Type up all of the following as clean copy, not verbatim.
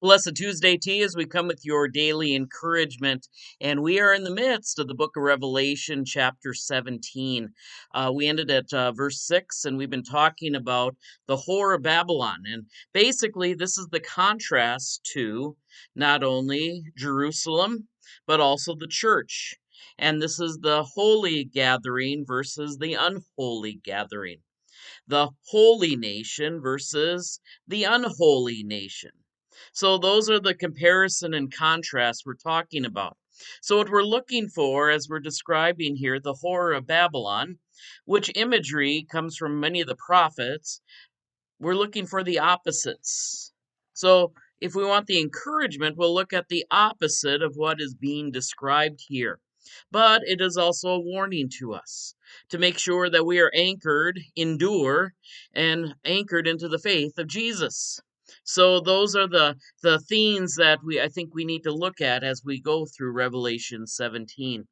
Blessed Tuesday to you as we come with your daily encouragement. And we are in the midst of the book of Revelation, chapter 17. We ended at verse 6, and we've been talking about the whore of Babylon. And basically, this is the contrast to not only Jerusalem, but also the church. And this is the holy gathering versus the unholy gathering, the holy nation versus the unholy nation. So those are the comparison and contrast we're talking about. So what we're looking for as we're describing here the horror of Babylon, which imagery comes from many of the prophets, we're looking for the opposites. So if we want the encouragement, we'll look at the opposite of what is being described here. But it is also a warning to us to make sure that we are anchored, endure, and anchored into the faith of Jesus. So those are the themes that I think we need to look at as we go through Revelation 17.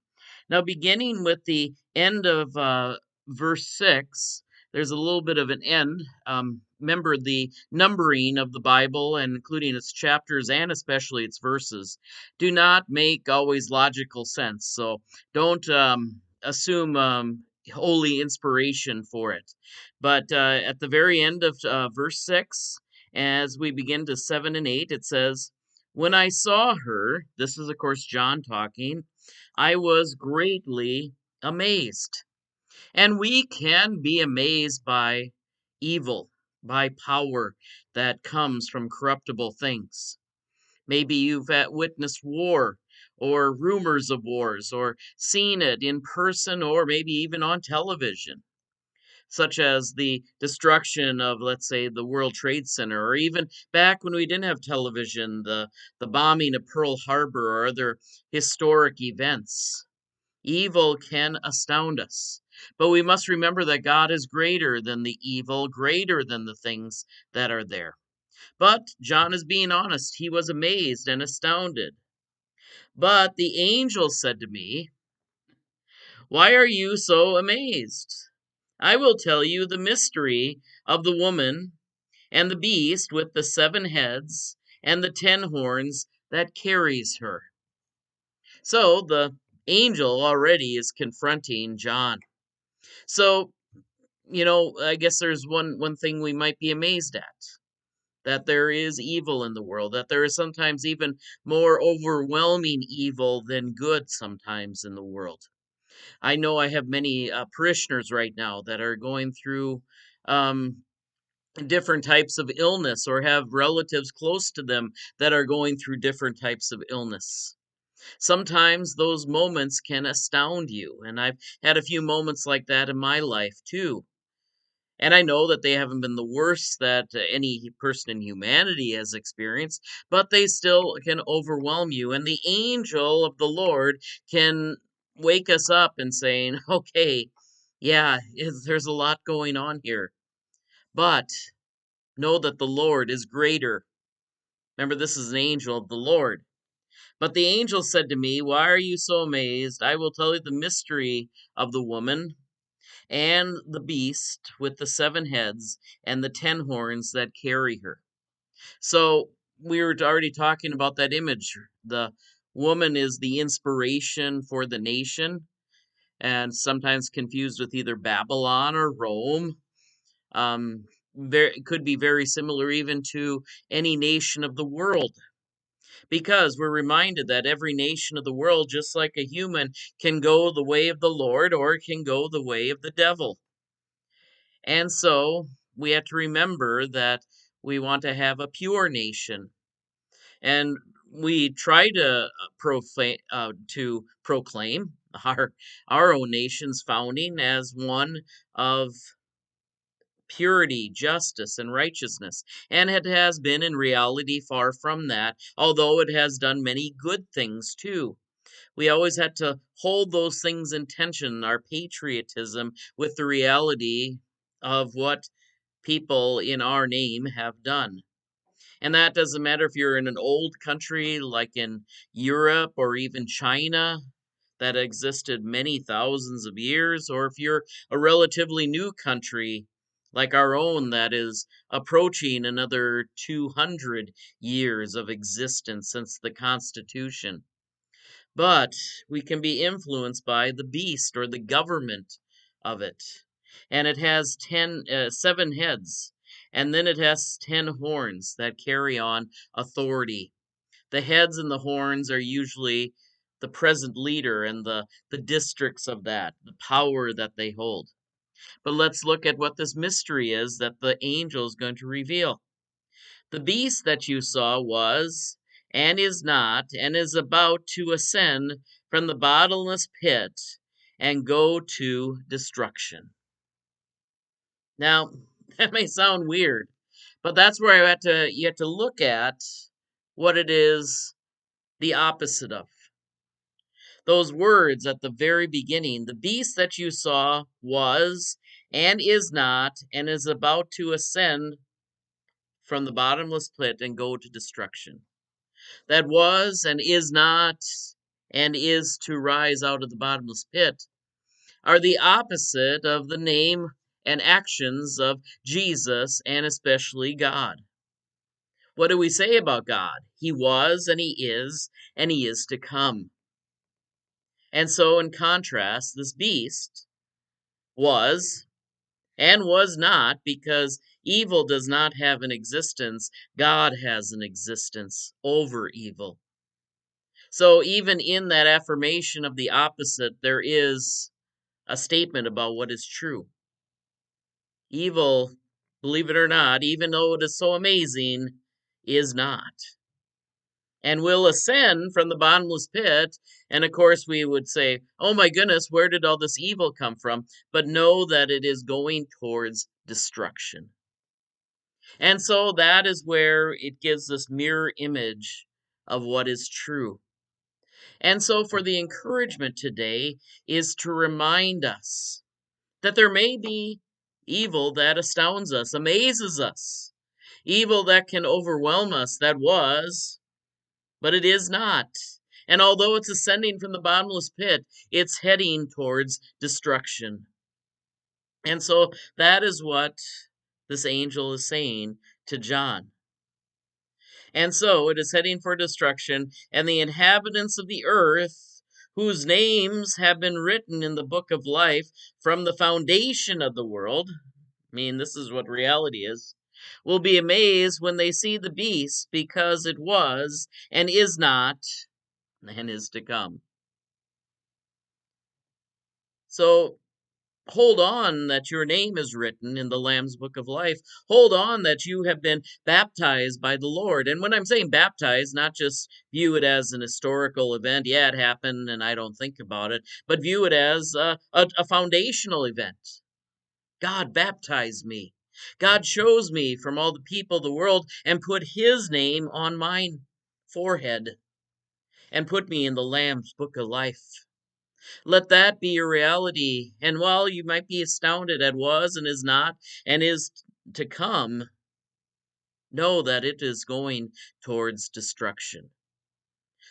Now, beginning with the end of verse 6, there's a little bit of an end. Remember the numbering of the Bible, and including its chapters and especially its verses, do not make always logical sense. So don't assume holy inspiration for it. But at the very end of verse 6, as we begin to 7 and 8, it says, "When I saw her," this is, of course, John talking, "I was greatly amazed." And we can be amazed by evil, by power that comes from corruptible things. Maybe you've witnessed war or rumors of wars or seen it in person or maybe even on television, such as the destruction of, let's say, the World Trade Center, or even back when we didn't have television, the bombing of Pearl Harbor or other historic events. Evil can astound us. But we must remember that God is greater than the evil, greater than the things that are there. But John is being honest. He was amazed and astounded. But the angel said to me, "Why are you so amazed? I will tell you the mystery of the woman and the beast with the 7 heads and the 10 horns that carries her." So the angel already is confronting John. So, I guess there's one thing we might be amazed at, that there is evil in the world, that there is sometimes even more overwhelming evil than good sometimes in the world. I know I have many parishioners right now that are going through um, different types of illness or have relatives close to them that are going through different types of illness. Sometimes those moments can astound you, and I've had a few moments like that in my life too. And I know that they haven't been the worst that any person in humanity has experienced, but they still can overwhelm you. And the angel of the Lord can wake us up and saying, okay, yeah, there's a lot going on here, but know that the Lord is greater. Remember, this is an angel of the Lord. But the angel said to me, "Why are you so amazed? I will tell you the mystery of the woman and the beast with the 7 heads and the 10 horns that carry her." So we were already talking about that image. The woman is the inspiration for the nation, and sometimes confused with either Babylon or Rome. It could be very similar even to any nation of the world, because we're reminded that every nation of the world, just like a human, can go the way of the Lord or it can go the way of the devil. And so we have to remember that we want to have a pure nation. And we try to proclaim our own nation's founding as one of purity, justice, and righteousness. And it has been in reality far from that, although it has done many good things too. We always had to hold those things in tension, our patriotism, with the reality of what people in our name have done. And that doesn't matter if you're in an old country like in Europe or even China that existed many thousands of years, or if you're a relatively new country like our own that is approaching another 200 years of existence since the Constitution. But we can be influenced by the beast or the government of it. And it has 7 heads, and then it has 10 horns that carry on authority. The heads and the horns are usually the present leader and the districts of that, the power that they hold. But let's look at what this mystery is that the angel is going to reveal. The beast that you saw was, and is not, and is about to ascend from the bottomless pit and go to destruction. Now, that may sound weird, but that's where you have to look at what it is the opposite of. Those words at the very beginning, the beast that you saw was, and is not, and is about to ascend from the bottomless pit and go to destruction. That was and is not and is to rise out of the bottomless pit are the opposite of the name and actions of Jesus and especially God. What do we say about God? He was and he is to come. And so, in contrast, this beast was and was not, because evil does not have an existence. God has an existence over evil. So even in that affirmation of the opposite, there is a statement about what is true. Evil, believe it or not, even though it is so amazing, is not. And will ascend from the bottomless pit. And of course, we would say, oh my goodness, where did all this evil come from? But know that it is going towards destruction. And so that is where it gives this mirror image of what is true. And so, for the encouragement today is to remind us that there may be evil that astounds us, amazes us, evil that can overwhelm us, that was, but it is not. And although it's ascending from the bottomless pit, it's heading towards destruction. And so, that is what this angel is saying to John. And so it is heading for destruction, and the inhabitants of the earth, whose names have been written in the book of life from the foundation of the world, I mean, this is what reality is, will be amazed when they see the beast, because it was, and is not, and is to come. So hold on that your name is written in the Lamb's Book of Life. Hold on that you have been baptized by the Lord. And when I'm saying baptized, not just view it as an historical event, yeah, it happened and I don't think about it, but view it as a foundational event. God baptized me. God chose me from all the people of the world and put his name on my forehead and put me in the Lamb's Book of Life. Let that be your reality. And while you might be astounded at was and is not and is to come, know that it is going towards destruction.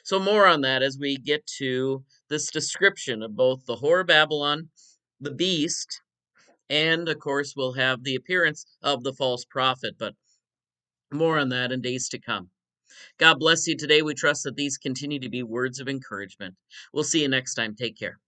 So more on that as we get to this description of both the whore Babylon, the beast, and of course we'll have the appearance of the false prophet, but more on that in days to come. God bless you today. We trust that these continue to be words of encouragement. We'll see you next time. Take care.